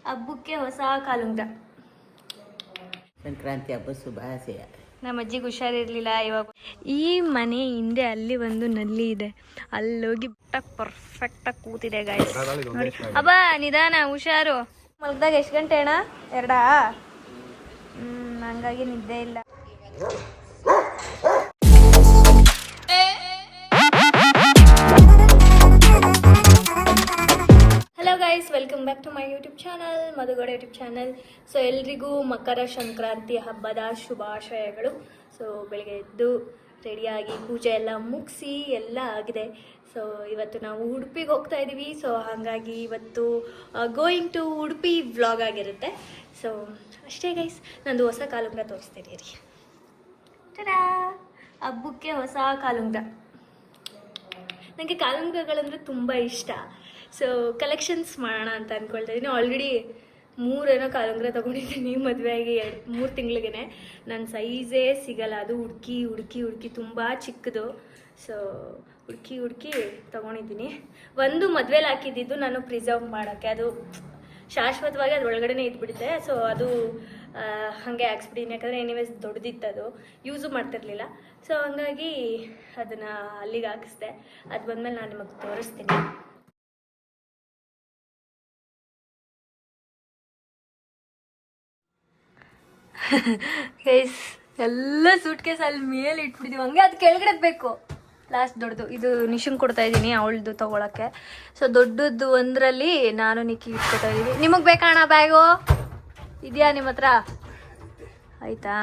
ಹಬ್ಬಕ್ಕೆ ಹೊಸ ಕಾಲುಂಗ್ರ. ಸಂಕ್ರಾಂತಿ ಹಬ್ಬ ಶುಭಾಶಯ. ನಮ್ಮ ಅಜ್ಜಿಗೆ ಹುಷಾರಿರ್ಲಿಲ್ಲ. ಇವಾಗ ಈ ಮನೆ ಹಿಂದೆ ಅಲ್ಲಿ ಒಂದು ನಲ್ಲಿ ಇದೆ, ಅಲ್ಲೋಗಿ ಪರ್ಫೆಕ್ಟಾಗಿ ಕೂತಿದೆ ಗಾಯ್ಸ್. ನೋಡಿ ಅಬ್ಬ ನಿಧಾನ ಹುಷಾರು. ಮಲ್ಗದಾಗ ಎಷ್ಟು ಗಂಟೆ ಅಣ್ಣ? 2 ಹಂಗಾಗಿ ನಿದ್ದೆ ಇಲ್ಲ. Hello guys, welcome back to my YouTube channel, Madhu Gowda YouTube channel. So ಎಲ್ರಿಗೂ ಮಕರ ಸಂಕ್ರಾಂತಿ ಹಬ್ಬದ ಶುಭಾಶಯಗಳು. ಸೊ ಬೆಳಿಗ್ಗೆ ಎದ್ದು ರೆಡಿಯಾಗಿ ಪೂಜೆ ಎಲ್ಲ ಮುಗಿಸಿ ಎಲ್ಲ ಆಗಿದೆ. ಸೊ ಇವತ್ತು ನಾವು ಉಡುಪಿಗೆ ಹೋಗ್ತಾ ಇದ್ದೀವಿ. ಸೊ ಹಾಗಾಗಿ ಇವತ್ತು ಗೋಯಿಂಗ್ ಟು ಉಡುಪಿ ವ್ಲಾಗ್ ಆಗಿರುತ್ತೆ. ಸೊ ಅಷ್ಟೇ ಗೈಸ್, ನಂದು ಹೊಸ ಕಾಲುಂಗ್ರ ತೋರಿಸ್ತೀನಿ ರೀ. ಟಡಾ, ಹಬ್ಬಕ್ಕೆ ಹೊಸ ಕಾಲುಂಗ್ರ. ನನಗೆ ಕಾಲುಂಗ್ರಗಳಂದರೆ ತುಂಬ ಇಷ್ಟ. ಸೊ ಕಲೆಕ್ಷನ್ಸ್ ಮಾಡೋಣ ಅಂತ ಅಂದ್ಕೊಳ್ತಾ ಇದ್ದೀನಿ. ಆಲ್ರೆಡಿ 3 ಕಾಲುಂಗ್ರ ತೊಗೊಂಡಿದ್ದೀನಿ ಮದುವೆ ಆಗಿ 3 ತಿಂಗಳಿಗೇ. ನನ್ನ ಸೈಜೇ ಸಿಗಲ್ಲ, ಅದು ಹುಡುಕಿ ತುಂಬ ಚಿಕ್ಕದು. ಸೊ ಹುಡುಕಿ ತೊಗೊಂಡಿದ್ದೀನಿ. ಒಂದು ಮದುವೆಲಿ ಹಾಕಿದ್ದು ನಾನು ಪ್ರಿಸರ್ವ್ ಮಾಡೋಕ್ಕೆ, ಅದು ಶಾಶ್ವತವಾಗಿ ಅದ್ರೊಳಗಡೆ ಇದ್ಬಿಡುತ್ತೆ. ಸೊ ಅದು ಹಾಗೆ ಹಾಕ್ಸ್ಬಿಟ್ಟಿದ್ದೀನಿ, ಯಾಕಂದರೆ ಎನಿವೇಸ್ ದೊಡ್ಡದಿತ್ತು, ಅದು ಯೂಸು ಮಾಡ್ತಿರ್ಲಿಲ್ಲ. ಸೊ ಹಂಗಾಗಿ ಅದನ್ನು ಅಲ್ಲಿಗೆ ಹಾಕಿಸ್ದೆ. ಅದು ಬಂದಮೇಲೆ ನಾನು ನಿಮಗೆ ತೋರಿಸ್ತೀನಿ. ಗೈಸ್, ಎಲ್ಲ ಸೂಟ್ ಕೇಸ್ ಅಲ್ಲಿ ಮೇಲೆ ಇಟ್ಬಿಟ್ಟಿದ್ದೀವಿ, ಹಂಗೆ ಅದು ಕೆಳಗಡೆ ಬೇಕು. ಲಾಸ್ಟ್ ದೊಡ್ಡದು ಇದು ನಿಶಂಗೆ ಕೊಡ್ತಾ ಇದ್ದೀನಿ, ಅವಳದು ತೊಗೊಳಕ್ಕೆ. ಸೊ ದೊಡ್ಡದು ಒಂದರಲ್ಲಿ ನಾನು ನಿಕ್ಕಿ ಇಟ್ಕೊತಾ ಇದ್ದೀವಿ. ನಿಮಗೆ ಬೇಕಾಣ ಬ್ಯಾಗು? ಇದೆಯಾ ನಿಮ್ಮ ಹತ್ರ? ಆಯಿತಾ,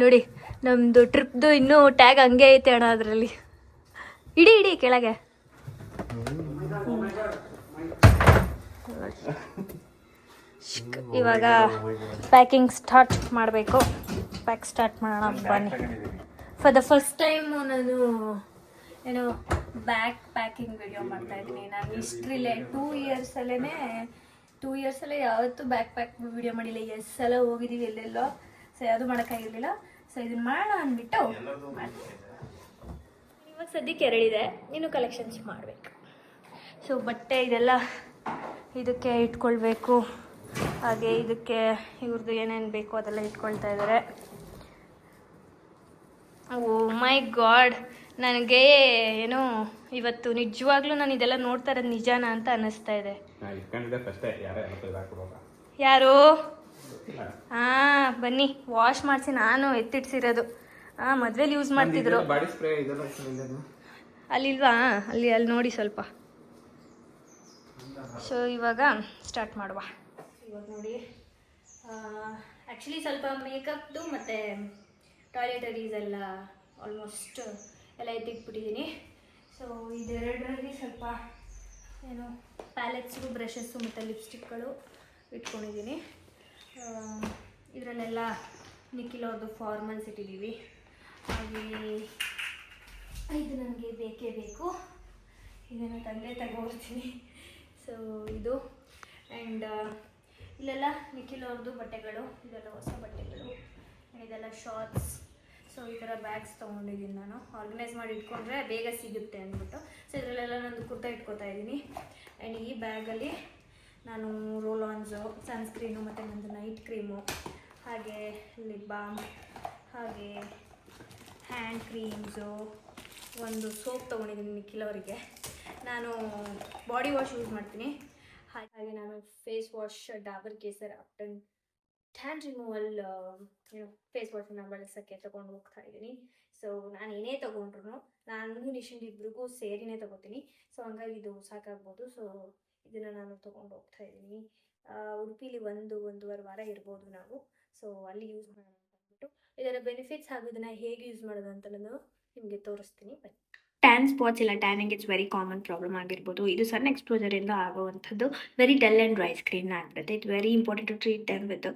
ನೋಡಿ ನಮ್ಮದು ಟ್ರಿಪ್ದು ಇನ್ನೂ ಟ್ಯಾಗ್ ಹಂಗೆ ಐತೆ ಅಣ್ಣ ಅದರಲ್ಲಿ. ಇಡಿ ಕೆಳಗೆ. ಇವಾಗ ಪ್ಯಾಕಿಂಗ್ ಸ್ಟಾರ್ಟ್ ಮಾಡಬೇಕು. ಸ್ಟಾರ್ಟ್ ಮಾಡೋಣ ಬನ್ನಿ. ಫಾರ್ ದ ಫಸ್ಟ್ ಟೈಮು ನಾನು ಪ್ಯಾಕಿಂಗ್ ವಿಡಿಯೋ ಮಾಡ್ತಾಯಿದ್ದೀನಿ. ನಾನು ಹಿಸ್ಟ್ರಿಲೇ 2 ಇಯರ್ಸಲ್ಲೇ ಯಾವತ್ತೂ ಪ್ಯಾಕ್ ವಿಡಿಯೋ ಮಾಡಿಲ್ಲ. ಸಲ ಹೋಗಿದ್ದೀವಿ ಎಲ್ಲೆಲ್ಲೋ. ಸೊ ಯಾವುದು ಮಾಡೋಕ್ಕಾಗಿರಲಿಲ್ಲ. ಸೊ ಇದನ್ನು ಮಾಡೋಣ ಅಂದ್ಬಿಟ್ಟು ಮಾಡ್ತೀನಿ. ಇವಾಗ ಸದ್ಯಕ್ಕೆ 2 ಇದೆ, ಇನ್ನು ಕಲೆಕ್ಷನ್ಸ್ ಮಾಡಬೇಕು. ಸೊ ಬಟ್ಟೆ ಇದೆಲ್ಲ ಇದಕ್ಕೆ ಇಟ್ಕೊಳ್ಬೇಕು. ಹಾಗೆ ಇದಕ್ಕೆ ಇವ್ರದ್ದು ಏನೇನು ಬೇಕೋ ಅದೆಲ್ಲ ಇಟ್ಕೊಳ್ತಾ ಇದ್ದಾರೆ. ಓ ಮೈ ಗಾಡ್, ನನಗೆ ಏನೋ ಇವತ್ತು ನಿಜವಾಗ್ಲೂ ನಾನು ಇದೆಲ್ಲ ನೋಡ್ತಾ ಇರೋದು ನಿಜಾನ ಅಂತ ಅನ್ನಿಸ್ತಾ ಇದೆ. ಯಾರು? ಬನ್ನಿ ವಾಶ್ ಮಾಡಿಸಿ ನಾನು ಎತ್ತಿಡ್ಸಿರೋದು. ಮದ್ವೆಲಿ ಯೂಸ್ ಮಾಡ್ತಿದ್ರು. ಅಲ್ಲಿಲ್ವಾ? ಅಲ್ಲಿ ನೋಡಿ ಸ್ವಲ್ಪ. ಸೊ ಇವಾಗ ಸ್ಟಾರ್ಟ್ ಮಾಡುವ. ಇವಾಗ ನೋಡಿ, ಆ್ಯಕ್ಚುಲಿ ಸ್ವಲ್ಪ ಮೇಕಪ್ದು ಮತ್ತು ಟಾಯ್ಲೆಟರೀಸ್ ಎಲ್ಲ ಆಲ್ಮೋಸ್ಟ್ ಎಲ್ಲ ಎತ್ತಿಟ್ಬಿಟ್ಟಿದ್ದೀನಿ. ಸೊ ಇದೆರಡರಲ್ಲಿ ಸ್ವಲ್ಪ ಪ್ಯಾಲೆಟ್ಸು, ಬ್ರಷಸ್ಸು ಮತ್ತು ಲಿಪ್ಸ್ಟಿಕ್ಗಳು ಇಟ್ಕೊಂಡಿದ್ದೀನಿ. ಇದರಲ್ಲೆಲ್ಲ ನಿಖಿಲ್ ಅವ್ರದ್ದು ಫಾರ್ಮಲ್ಸ್ ಇಟ್ಟಿದ್ದೀವಿ. ಹಾಗೆ ಇದು ನನಗೆ ಬೇಕೇ ಬೇಕು, ಇದನ್ನು ತಂದೆ ತಗೋತೀನಿ. ಸೊ ಇದು ಆ್ಯಂಡ್ ಇಲ್ಲೆಲ್ಲ ನಿಖಿಲ್ ಅವ್ರದ್ದು ಬಟ್ಟೆಗಳು, ಇದೆಲ್ಲ ಹೊಸ ಬಟ್ಟೆಗಳು, ಇದೆಲ್ಲ ಶಾರ್ಟ್ಸ್. ಸೊ ಈ ಥರ ಬ್ಯಾಗ್ಸ್ ತೊಗೊಂಡಿದ್ದೀನಿ ನಾನು, ಆರ್ಗನೈಸ್ ಮಾಡಿ ಇಟ್ಕೊಂಡ್ರೆ ಬೇಗ ಸಿಗುತ್ತೆ ಅಂದ್ಬಿಟ್ಟು. ಸೊ ಇದರಲ್ಲೆಲ್ಲ ನಂದು ಕುರ್ತಾ ಇಟ್ಕೊತಾ ಇದ್ದೀನಿ. ಆ್ಯಂಡ್ ಈ ಬ್ಯಾಗಲ್ಲಿ ನಾನು ರೋಲ್ ಆನ್ಸು, ಸನ್ಸ್ಕ್ರೀನು ಮತ್ತು ನಂದು ನೈಟ್ ಕ್ರೀಮು, ಹಾಗೆ ಲಿಪ್ ಬಾಮ್, ಹಾಗೆ ಹ್ಯಾಂಡ್ ಕ್ರೀಮ್ಸು, ಒಂದು ಸೋಪ್ ತೊಗೊಂಡಿದ್ದೀನಿ ನಿಖಿಲ್ ಅವರಿಗೆ. ನಾನು ಬಾಡಿ ವಾಶ್ ಯೂಸ್ ಮಾಡ್ತೀನಿ. ಹಾಗೆ ನಾನು face wash Dabur Kesar Ubtan tan removal face ವಾಶನ್ನು ಬಳಸೋಕ್ಕೆ ತೊಗೊಂಡು ಹೋಗ್ತಾ ಇದ್ದೀನಿ. ಸೊ ನಾನು ಏನೇ ತೊಗೊಂಡ್ರು ನಾನು ನಿಶಂದ್ ಇಬ್ರಿಗೂ ಸೇರಿನೇ ತೊಗೋತೀನಿ. ಸೊ ಹಂಗಾಗಿ ಇದು ಸಾಕಾಗ್ಬೋದು. ಸೊ ಇದನ್ನು ನಾನು ತೊಗೊಂಡು ಹೋಗ್ತಾ ಇದ್ದೀನಿ. ಉಡುಪಿಲಿ 1-1.5 ವಾರ ಇರ್ಬೋದು ನಾವು. ಸೊ ಅಲ್ಲಿ ಯೂಸ್ ಮಾಡೋಣ ಅಂತ ಅಂದ್ಬಿಟ್ಟು ಇದರ ಬೆನಿಫಿಟ್ಸ್ ಹಾಗೂ ಇದನ್ನು ಹೇಗೆ ಯೂಸ್ ಮಾಡೋದು ಅಂತ ನಾನು ನಿಮಗೆ ತೋರಿಸ್ತೀನಿ. ಬನ್ನಿ. ಟ್ಯಾನ್ ಸ್ಪಾಟ್ಸ್ ಇಲ್ಲ tanning it's very common problem ಆಗಿರ್ಬೋದು. ಇದು ಸನ್ ಎಕ್ಸ್ಪೋಜರಿಂದ ಆಗುವಂಥದ್ದು very dull and dry skin ಆಗಿರುತ್ತೆ. It's very important to treat them with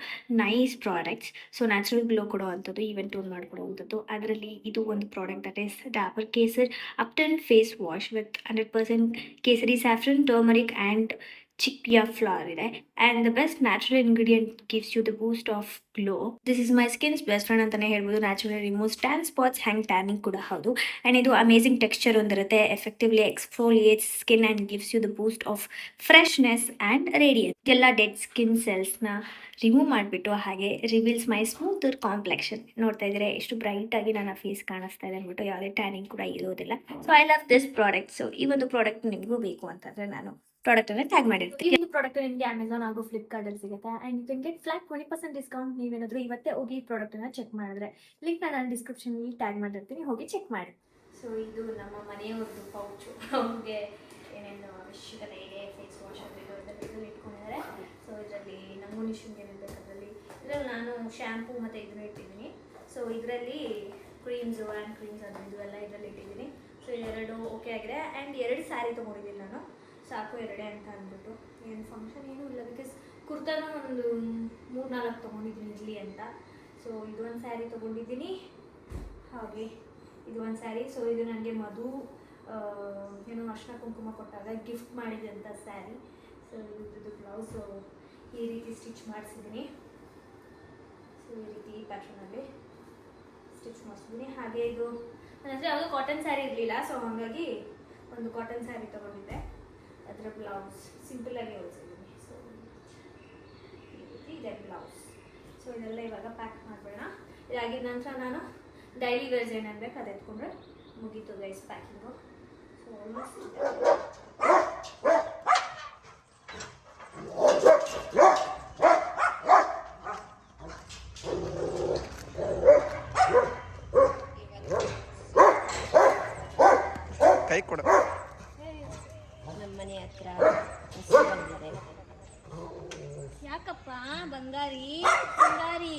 nice products. So natural glow ಕೊಡುವಂಥದ್ದು, ಈವನ್ ಟೋನ್ ಮಾಡಿಕೊಡುವಂಥದ್ದು. ಅದರಲ್ಲಿ ಇದು ಒಂದು product, that is Dabur Kesar Ubtan face wash with 100% kesari saffron, turmeric and chickpea flour ಇದೆ and the best natural ingredient gives you the boost of glow. This is my skin's best friend ಅಂತಲೇ ಹೇಳ್ಬೋದು. Natural removes tan spots ಹ್ಯಾಂಗ್ tanning ಕೂಡ ಹೌದು. And ಇದು amazing texture ಒಂದಿರುತ್ತೆ, effectively exfoliates skin and gives you the boost of freshness and radiance. ಎಲ್ಲ dead skin ಸೆಲ್ಸ್ನ remove ಮಾಡಿಬಿಟ್ಟು ಹಾಗೆ ರಿವೀಲ್ಸ್ ಮೈ ಸ್ಮೂತ್ ಕಾಂಪ್ಲೆಕ್ಷನ್. ನೋಡ್ತಾ ಇದ್ರೆ ಎಷ್ಟು ಬ್ರೈಟ್ ಆಗಿ ನನ್ನ ಫೇಸ್ ಕಾಣಿಸ್ತಾ ಇದೆ ಅಂದ್ಬಿಟ್ಟು, ಯಾವುದೇ ಟ್ಯಾನಿಂಗ್ ಕೂಡ ಇರೋದಿಲ್ಲ. So I love this product. So ಈ ಒಂದು ಪ್ರಾಡಕ್ಟ್ ನಿಮಗೂ ಬೇಕು ಅಂತಂದರೆ ನಾನು ಪ್ರಾಡಕ್ಟನ್ನು ಟ್ಯಾಗ್ ಮಾಡಿರ್ತೀನಿ. ಈ ಒಂದು ಪ್ರಾಡಕ್ಟ್ ನಿಮಗೆ ಅಮೆಝಾನ್ ಹಾಗೂ ಫ್ಲಿಪ್ಕಾರ್ಟಲ್ಲಿ ಸಿಗುತ್ತೆ and you can get flat 20% discount. ನೀವೇನಾದರೂ ಇವತ್ತೇ ಹೋಗಿ ಈ ಪ್ರಾಡಕ್ಟನ್ನು ಚೆಕ್ ಮಾಡಿದ್ರೆ ಲಿಂಕ್ ನಾನು ಡಿಸ್ಕ್ರಿಪ್ಷನಲ್ಲಿ ಟ್ಯಾಗ್ ಮಾಡಿರ್ತೀನಿ, ಹೋಗಿ ಚೆಕ್ ಮಾಡಿ. ಸೊ ಇದು ನಮ್ಮ ಮನೆಯವ್ರದ್ದು ಪೌಚು. ಅವ್ರಿಗೆ ಏನೇನು ಅವಶ್ಯಕತೆ ಇದೆ, ಫೇಸ್ ವಾಶ್ ಅದು ಇದು ಇದರಲ್ಲಿ ಇಟ್ಕೊಂಡಿದ್ದಾರೆ. ಸೊ ಇದರಲ್ಲಿ ನನಗೂ ನಿಶುಂಗೆ ಏನೇನು ಬೇಕು ಅದರಲ್ಲಿ. ಇದರಲ್ಲಿ ನಾನು ಶ್ಯಾಂಪೂ ಮತ್ತು ಇದನ್ನು ಇಟ್ಟಿದ್ದೀನಿ. ಸೊ ಇದರಲ್ಲಿ ಕ್ರೀಮ್ಸು ಹ್ಯಾಂಡ್ ಕ್ರೀಮ್ಸ್ ಅದು ಇದು ಎಲ್ಲ ಇದರಲ್ಲಿ ಇಟ್ಟಿದ್ದೀನಿ. ಸೊ ಎರಡು ಓಕೆ ಆಗಿದೆ. ಆ್ಯಂಡ್ 2 ಸ್ಯಾರಿ ತೊಗೊಂಡಿದ್ದೀನಿ ನಾನು, ಸಾಕು 2 ಅಂತ ಅಂದ್ಬಿಟ್ಟು. ಏನು ಫಂಕ್ಷನ್ ಏನೂ ಇಲ್ಲ, ಬಿಕಾಸ್ ಕುರ್ತಾನು ಒಂದು 3-4 ತೊಗೊಂಡಿದ್ದೀನಿ ಇರಲಿ ಅಂತ. ಸೊ ಇದು ಒಂದು ಸ್ಯಾರಿ ತೊಗೊಂಡಿದ್ದೀನಿ, ಹಾಗೆ ಇದು ಒಂದು ಸ್ಯಾರಿ. ಸೊ ಇದು ನನಗೆ ಮಧು ಏನೋ ಅರ್ಶಿನ ಕುಂಕುಮ ಕೊಟ್ಟಾಗ ಗಿಫ್ಟ್ ಮಾಡಿದಂಥ ಸ್ಯಾರಿ. ಸೊ ಇದ್ರದ್ದು ಬ್ಲೌಸು ಈ ರೀತಿ ಸ್ಟಿಚ್ ಮಾಡಿಸಿದ್ದೀನಿ. ಸೊ ಈ ರೀತಿ ಈ ಪ್ಯಾಟರ್ನಲ್ಲಿ ಸ್ಟಿಚ್ ಮಾಡಿಸಿದ್ದೀನಿ. ಹಾಗೆ ಇದು ನನ್ನ ಹತ್ರ ಯಾವುದೋ ಕಾಟನ್ ಸ್ಯಾರಿ ಇರಲಿಲ್ಲ, ಸೊ ಹಾಗಾಗಿ ಒಂದು ಕಾಟನ್ ಸ್ಯಾರಿ ತೊಗೊಂಡಿದ್ದೆ. ಅದರ ಬ್ಲೌಸ್ ಸಿಂಪಲಾಗಿ ಹೊಲಿಸಿದ್ದೀನಿ. ಸೊ ಈ ರೀತಿ ಇದೆ ಬ್ಲೌಸ್. ಸೊ ಇದೆಲ್ಲ ಇವಾಗ ಪ್ಯಾಕ್ ಮಾಡಬೇಡ. ಇದಾಗಿದ ನಂತರ ನಾನು ಡೈಲಿ ವೇರ್ಸ್ ಏನೇನು ಬೇಕು ಅದು ಎತ್ಕೊಂಡ್ರೆ ಮುಗೀತು ಗೈಸ್ ಪ್ಯಾಕಿಂಗು. ಸೊ ಆಲ್ಮೋಸ್ಟ್ ಕೈ ಕೊಡ. ನಮ್ಮ ಮನೆ ಹತ್ರ ಯಾಕಪ್ಪ ಬಂಗಾರಿ ಬಂಗಾರಿ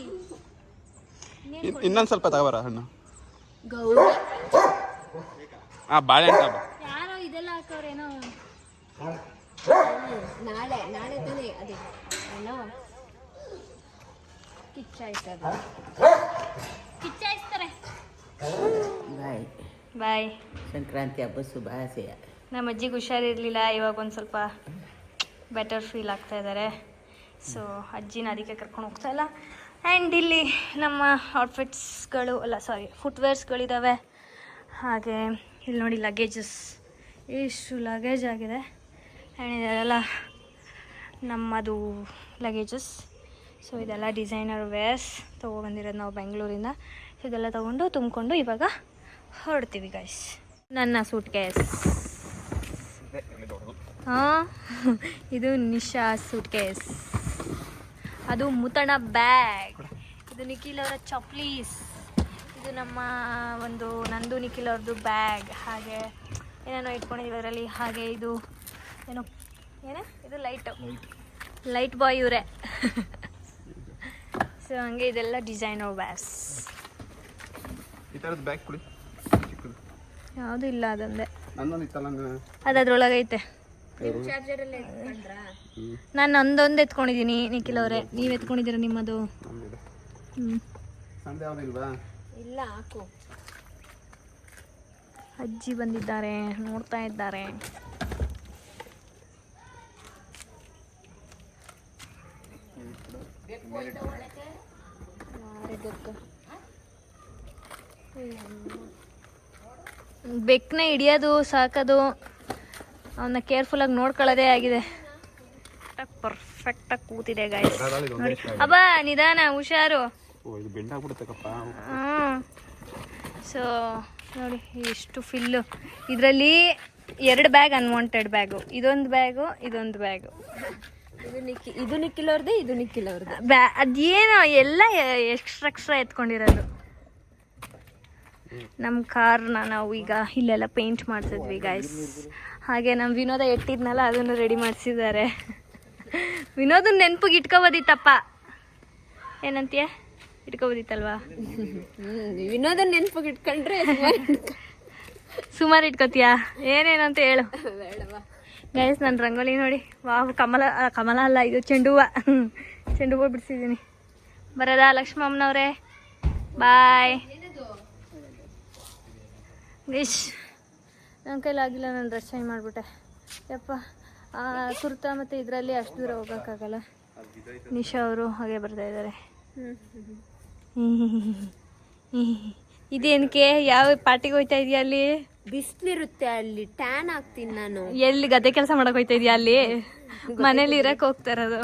ಇನ್ನೊಂದು ಸ್ವಲ್ಪ ತಗೋಬಾರ ಹಣ್ಣು. ಗೌರಿ ಬಾಳೆಹಣ್ಣು ಯಾರೋ ಇದೆಲ್ಲ ಹಾಕೋರೇನೋ. ನಾಳೆ ತಾನೇ ಅದೇ ಏನೋ ಕಿಚ್ಚಾಯ್ತದ, ಕಿಚ್ಚಾಯಿಸ್ತಾರೆ. ಬಾಯ್ ಬಾಯ್. ಸಂಕ್ರಾಂತಿ ಹಬ್ಬ ಶುಭಾಶಯ. ನಮ್ಮ ಅಜ್ಜಿಗೆ ಹುಷಾರಿರಲಿಲ್ಲ, ಇವಾಗ ಒಂದು ಸ್ವಲ್ಪ ಬೆಟರ್ ಫೀಲ್ ಆಗ್ತಾ ಇದ್ದಾರೆ. ಸೊ ಅಜ್ಜಿನ ಅದಕ್ಕೆ ಕರ್ಕೊಂಡು ಹೋಗ್ತಾ ಇಲ್ಲ. ಆ್ಯಂಡ್ ಇಲ್ಲಿ ನಮ್ಮ ಔಟ್ಫಿಟ್ಸ್ಗಳು ಫುಟ್ವೇರ್ಸ್ಗಳಿದ್ದಾವೆ. ಹಾಗೆ ಇಲ್ಲಿ ನೋಡಿ ಲಗೇಜಸ್, ಎಷ್ಟು ಲಗೇಜ್ ಆಗಿದೆ. ಆ್ಯಂಡ್ ಇದೆಲ್ಲ ನಮ್ಮದು ಲಗೇಜಸ್. ಸೊ ಇದೆಲ್ಲ ಡಿಸೈನರ್ ವೇರ್ಸ್ ತೊಗೊಬಂದಿರೋದು ನಾವು ಬೆಂಗಳೂರಿಂದ. ಇದೆಲ್ಲ ತೊಗೊಂಡು ತುಂಬಿಕೊಂಡು ಇವಾಗ ಹೊರಡ್ತೀವಿ ಗೈಸ್. ನನ್ನ ಸೂಟ್ ಕೇಸ್, ಹಾಂ ಇದು ನಿಶಾ ಸೂಟ್ ಕೇಸ್, ಅದು ಮುತಣ ಬ್ಯಾಗ್, ಇದು ನಿಖಿಲ್ ಅವರ ಚಪ್ಲೀಸ್, ಇದು ನಮ್ಮ ನಂದು ನಿಖಿಲ್ ಅವ್ರದ್ದು ಬ್ಯಾಗ್. ಹಾಗೆ ಏನೇನೋ ಇಟ್ಕೊಂಡಿದ್ದೀವಿ ಅದರಲ್ಲಿ. ಹಾಗೆ ಇದು ಇದು ಲೈಟ್ ಬಾಯ್ ಇವರೇ. ಸೊ ಹಂಗೆ ಇದೆಲ್ಲ ಡಿಸೈನರ್ ವ್ಯಾಸ್. ಯಾವುದೂ ಇಲ್ಲ, ಅದೊಂದೇ ಅದ್ರೊಳಗೆ ಐತೆ. ನಾನು ಒಂದೊಂದು ಎತ್ಕೊಂಡಿದ್ದೀನಿ. ನಿಖಿಲ್ ಅವರೇ ನೀವು ಎತ್ಕೊಂಡಿದ್ದೀರ ನಿಮ್ಮದು? ಇಲ್ಲ ಹಾಕು. ಅಜ್ಜಿ ಬಂದಿದ್ದಾರೆ, ನೋಡ್ತಾ ಇದ್ದಾರೆ. ಬೆಕ್ಕನ್ನ ಹಿಡಿಯೋದು ಸಾಕೋದು, ಅವನ್ನ ಕೇರ್ಫುಲ್ಲಾಗಿ ನೋಡ್ಕೊಳ್ಳೋದೇ ಆಗಿದೆ. ಪರ್ಫೆಕ್ಟಾಗಿ ಕೂತಿದೆ ಗಾಯ್ಸ್. ನೋಡಿ ಅಬ್ಬಾ, ನಿಧಾನ, ಹುಷಾರು. ಸೊ ನೋಡಿ ಎಷ್ಟು ಫಿಲ್ಲು. ಇದರಲ್ಲಿ 2 ಬ್ಯಾಗ್ ಅನ್ವಾಂಟೆಡ್ ಬ್ಯಾಗು, ಇದೊಂದು ಬ್ಯಾಗು, ಇದೊಂದು ಬ್ಯಾಗು. ಇದು ನಿಖಿಲ್ ಅವ್ರದ್ದು, ಇದು ನಿಖಿಲ್ ಅವ್ರದ್ದು. ಅದೇನೋ ಎಲ್ಲ ಎಕ್ಸ್ಟ್ರಾ ಎತ್ಕೊಂಡಿರೋದು. ನಮ್ಮ ಕಾರ್ನ ನಾವು ಈಗ ಇಲ್ಲೆಲ್ಲ ಪೇಂಟ್ ಮಾಡಿಸಿದ್ವಿ ಗೈಸ್. ಹಾಗೆ ನಮ್ಮ ವಿನೋದ ಎಟ್ಟಿದ್ನಲ್ಲ, ಅದನ್ನು ರೆಡಿ ಮಾಡಿಸಿದ್ದಾರೆ. ವಿನೋದನ್ನ ನೆನಪಿಗೆ ಇಟ್ಕೋಬೋದಿತ್ತಪ್ಪ, ಏನಂತೀಯ? ಇಟ್ಕೋಬೋದಿತ್ತಲ್ವಾ? ವಿನೋದನ್ನ ನೆನಪಿಗೆ ಇಟ್ಕೊಂಡ್ರೆ ಸುಮಾರು ಇಟ್ಕೋತೀಯಾ? ಏನೇನಂತ ಹೇಳು ಗೈಸ್. ನನ್ನ ರಂಗೋಲಿ ನೋಡಿ, ವಾವ್, ಕಮಲ ಅಲ್ಲ, ಇದು ಚೆಂಡು ಹೂವು ಬಿಡಿಸಿದ್ದೀನಿ. ಬರೋದಾ ಲಕ್ಷ್ಮಮ್ಮನವ್ರೆ? ಬಾಯ್. ಗೈಸ್ ನನ್ನ ಕೈಲಾಗಿಲ್ಲ, ನಾನು ಡ್ರೆಸ್ ಚೇಂಜ್ ಮಾಡಿಬಿಟ್ಟೆ. ಯಪ್ಪ, ಕುರ್ತಾ ಮತ್ತು ಇದರಲ್ಲಿ ಅಷ್ಟು ದೂರ ಹೋಗೋಕ್ಕಾಗಲ್ಲ. ನಿಶಾ ಅವರು ಹಾಗೆ ಬರ್ತಾ ಇದ್ದಾರೆ. ಇದೇನಕ್ಕೆ ಯಾವ ಪಾರ್ಟಿಗೆ ಹೋಯ್ತಾ ಇದೆಯಾ? ಅಲ್ಲಿ ಬಿಸಿಲಿರುತ್ತೆ, ಅಲ್ಲಿ ಟ್ಯಾನ್ ಆಗ್ತೀನಿ ನಾನು. ಎಲ್ಲಿ ಗದ್ದೆ ಕೆಲಸ ಮಾಡಕ್ ಹೋಯ್ತಾ ಇದೆಯಾ? ಅಲ್ಲಿ ಮನೇಲಿ ಇರಕ್ಕೆ ಹೋಗ್ತಾ ಇರೋದು.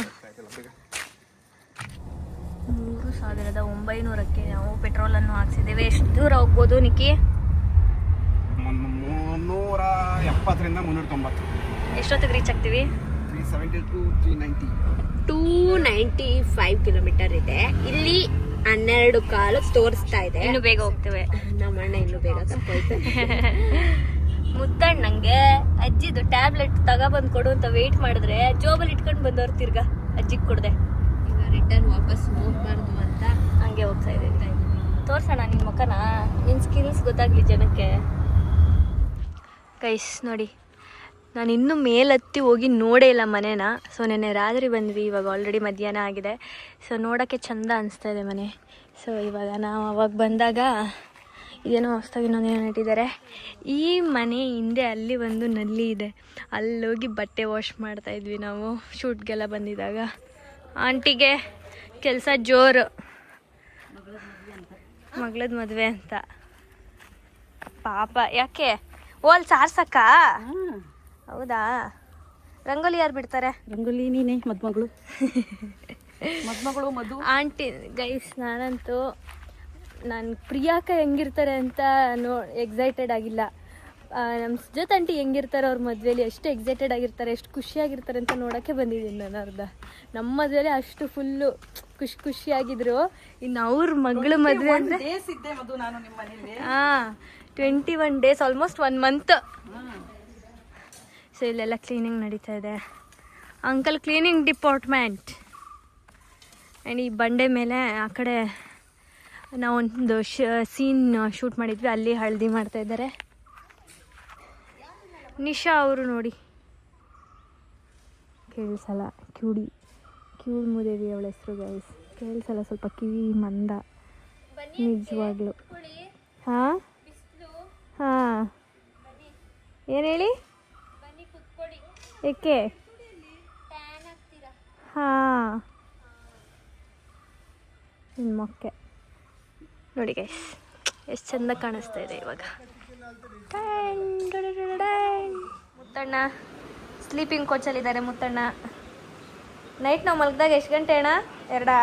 3,900ಕ್ಕೆ ನಾವು ಪೆಟ್ರೋಲನ್ನು ಹಾಕ್ಸಿದ್ದೇವೆ. ಎಷ್ಟು ದೂರ ಹೋಗ್ಬೋದು ನಿಕ್ಕಿ? 370ರಿಂದ 390. ಎಷ್ಟೊತ್ತಿಗೆ ರೀಚ್ ಆಗ್ತೀವಿ? 370 to 390. 295 ಕಿಲೋಮೀಟರ್ ಇದೆ. ಇಲ್ಲಿ 12 ಕಾಲು ತೋರಿಸ್ತಾ ಇದೆ. ಇನ್ನು ಬೇಗ ಹೋಗ್ತೇವೆ. ನಮ್ಮ ಅಣ್ಣ ಇನ್ನು ಬೇಗ ತಪ್ಪೈತೆ. ಮುತ್ತಣ್ಣಂಗೆ ಅಜ್ಜಿದು ಟ್ಯಾಬ್ಲೆಟ್ ತಗೊಬಂದ್ ಕೊಡು ಅಂತ ವೇಟ್ ಮಾಡಿದ್ರೆ ಜೋಬಲ್ಲಿ ಇಟ್ಕೊಂಡು ಬಂದವ್ರು ತಿರ್ಗಾ ಅಜ್ಜಿಗೆ ಕೊಡದೆ. ಈಗ ರಿಟರ್ನ್ ವಾಪಸ್ ಹೋಗ್ಬಾರ್ದು ಅಂತ ಹಂಗೆ ಹೋಗ್ತಾ ಇದ್ದೀವಿ. ತೋರ್ಸೋಣ ನಿನ್ನ ಮುಖನ, ನಿನ್ನ ಸ್ಕಿಲ್ಸ್ ಗೊತ್ತಾಗ್ಲಿ ಜನಕ್ಕೆ. ಗೈಸ್ ನೋಡಿ, ನಾನು ಇನ್ನೂ ಮೇಲತ್ತಿ ಹೋಗಿ ನೋಡೇ ಇಲ್ಲ ಮನೇನ. ಸೊ ನೆನ್ನೆ ರಾತ್ರಿ ಬಂದ್ವಿ, ಇವಾಗ ಆಲ್ರೆಡಿ ಮಧ್ಯಾಹ್ನ ಆಗಿದೆ. ಸೊ ನೋಡೋಕ್ಕೆ ಚಂದ ಅನಿಸ್ತಾ ಇದೆ ಮನೆ. ಸೊ ಇವಾಗ ನಾವು ಅವಾಗ ಬಂದಾಗ ಇದೇನೋ ಹೊಸ್ದಾಗಿ ಇನ್ನೊಂದೇನೋ ಇಟ್ಟಿದ್ದಾರೆ. ಈ ಮನೆ ಹಿಂದೆ ಅಲ್ಲಿ ಒಂದು ನಲ್ಲಿ ಇದೆ, ಅಲ್ಲೋಗಿ ಬಟ್ಟೆ ವಾಶ್ ಮಾಡ್ತಾಯಿದ್ವಿ ನಾವು ಶೂಟ್ಗೆಲ್ಲ ಬಂದಿದ್ದಾಗ. ಆಂಟಿಗೆ ಕೆಲಸ ಜೋರು, ಮಗಳದ ಮದುವೆ ಅಂತ. ಪಾಪ ಯಾಕೆ ಓಲ್ ಸಾರ್ಸಕ್ಕ? ಹೌದಾ? ರಂಗೋಲಿ ಯಾರು ಬಿಡ್ತಾರೆ? ರಂಗೋಲಿ ನೀನೆ ಮದ್ಮಗಳು. ಮಧು ಆಂಟಿ. ಗೈಸ್ ನಾನು ಪ್ರಿಯಾಕ ಹೆಂಗಿರ್ತಾರೆ ಅಂತ ಎಕ್ಸೈಟೆಡ್ ಆಗಿಲ್ಲ. ನಮ್ಮ ಸುಜಾತ್ ಆಂಟಿ ಹೆಂಗಿರ್ತಾರೆ ಅವ್ರ ಮದುವೆಲಿ, ಎಷ್ಟು ಎಕ್ಸೈಟೆಡ್ ಆಗಿರ್ತಾರೆ, ಎಷ್ಟು ಖುಷಿಯಾಗಿರ್ತಾರೆ ಅಂತ ನೋಡೋಕ್ಕೆ ಬಂದಿದ್ದೀನಿ ನಾನು. ನಮ್ಮ ಮದುವೆಲಿ ಅಷ್ಟು ಫುಲ್ಲು ಖುಷಿಯಾಗಿದ್ರು. ಇನ್ನು ಅವ್ರ ಮಗಳ ಮದುವೆ ಅಂದರೆ 21 days, ಆಲ್ಮೋಸ್ಟ್ 1 month. ಸೊ ಇಲ್ಲೆಲ್ಲ ಕ್ಲೀನಿಂಗ್ ನಡೀತಾ ಇದೆ. Uncle cleaning department. ಆ್ಯಂಡ್ ಈ ಬಂಡೆ ಮೇಲೆ ಆ ಕಡೆ ನಾವೊಂದು ಸೀನ್ ಶೂಟ್ ಮಾಡಿದ್ವಿ, ಅಲ್ಲಿ ಹಳದಿ ಮಾಡ್ತಾ ಇದ್ದಾರೆ. ನಿಶಾ ಅವರು ನೋಡಿ ಕೇಳಿಸಲ್ಲ, ಕ್ಯೂಡಿ ಮೂದೇವಿ ಅವಳ ಹೆಸರು ಗೈಸ್. ಕೇಳಿಸಲ್ಲ, ಸ್ವಲ್ಪ ಕಿವಿ ಮಂದ ನಿಜವಾಗ್ಲು. ಹಾಂ ಹಾಂ, ಏನು ಹೇಳಿ? ಏಕೆ? ಹಾಂ, ನಿಮ್ಮ ಮೊಕ್ಕೆ ನೋಡಿ ಗೈಸ್, ಎಷ್ಟು ಚಂದ ಕಾಣಿಸ್ತಾ ಇದೆ ಇವಾಗ. ಮುತ್ತಣ್ಣ ಸ್ಲೀಪಿಂಗ್ ಕೋಚಲ್ಲಿದ್ದಾರೆ. ಮುತ್ತಣ್ಣ ನೈಟ್ ನಾವು ಮಲಗಿದಾಗ ಎಷ್ಟು ಗಂಟೆ ಅಣ್ಣ? 2?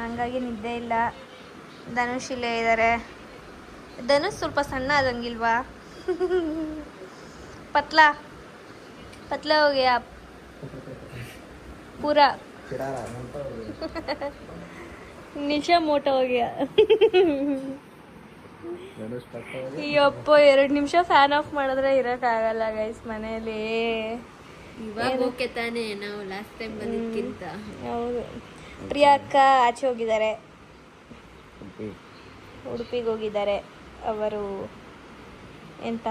ಹಂಗಾಗಿ ನಿದ್ದೆ ಇಲ್ಲ. ಧನುಷ್ ಇಲ್ಲೇ ಇದ್ದಾರೆ. ಧನುಷ್ ಸ್ವಲ್ಪ ಸಣ್ಣ ಆದಂಗಿಲ್ವಾ? ಪತ್ಲಾ ಹೋಗಿ ಪೂರಾ ನಿಶಾ ಮೋಟ ಹೋಗ್ಯಾ. ಅಯ್ಯಪ್ಪ, 2 ನಿಮಿಷ ಫ್ಯಾನ್ ಆಫ್ ಮಾಡಿದ್ರೆ ಇರೋಕ್ಕಾಗಲ್ಲ ಗೈಸ್ ಮನೇಲಿ. ಇವಾಗ ಓಕೆ ತಾನೇ, ನಾವು ಲಾಸ್ಟ್ ಟೈಮ್ ಬಂದಿದ್ದಕ್ಕಿಂತ. ಹೌದು. ಪ್ರಿಯಾಕ್ಕ ಆಚೆ ಹೋಗಿದ್ದಾರೆ, ಉಡುಪಿಗೆ ಹೋಗಿದ್ದಾರೆ ಅವರು. ಎಂತ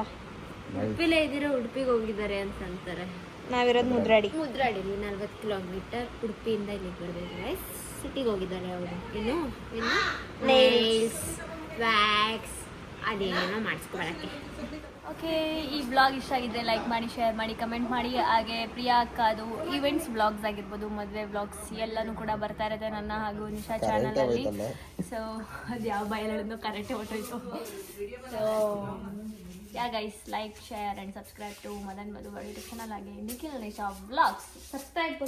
ಉಡುಪಿಲೇ ಇದ್ದೀರಾ, ಉಡುಪಿಗೆ ಹೋಗಿದ್ದಾರೆ ಅಂತ ಅಂತಾರೆ. ನಾವಿರೋದು ಮುದ್ರಾಡಿಲಿ 40 ಕಿಲೋಮೀಟರ್ ಉಡುಪಿಯಿಂದ ಇಲ್ಲಿಗೆ ಬರ್ಬೇಕು. ಸಿಟಿಗೆ ಹೋಗಿದ್ದಾರೆ ಅವರು. ಇನ್ನು ನೈಲ್ಸ್ ವ್ಯಾಕ್ಸ್ ಅದೇನೋ ಮಾಡಿಸ್ಕೊಳಕ್ಕೆ. ಓಕೆ, ಈ ಬ್ಲಾಗ್ ಇಷ್ಟ ಆಗಿದ್ರೆ ಲೈಕ್ ಮಾಡಿ, ಶೇರ್ ಮಾಡಿ, ಕಮೆಂಟ್ ಮಾಡಿ. ಹಾಗೆ ಪ್ರಿಯಾಕ್ಕ ಅದು ಈವೆಂಟ್ಸ್ ಬ್ಲಾಗ್ಸ್ ಆಗಿರ್ಬೋದು, ಮದುವೆ ಬ್ಲಾಗ್ಸ್ ಎಲ್ಲನೂ ಕೂಡ ಬರ್ತಾ ಇರುತ್ತೆ ನನ್ನ ಹಾಗೂ ನಿಶಾ ಚಾನಲಲ್ಲಿ. ಸೊ ಅದು ಯಾವ ಬಯಲನ್ನು ಕರೆಕ್ಟೇ ಹೊಟ್ಟೋಯ್ತು. So ya guys, like, share and subscribe to Madan Madhu YouTube channel. ಹಾಗೆ ನಿಖಿಲ್ ನಿಶಾ ಬ್ಲಾಗ್ಸ್ ಸಬ್ಸ್ಕ್ರೈಬ್.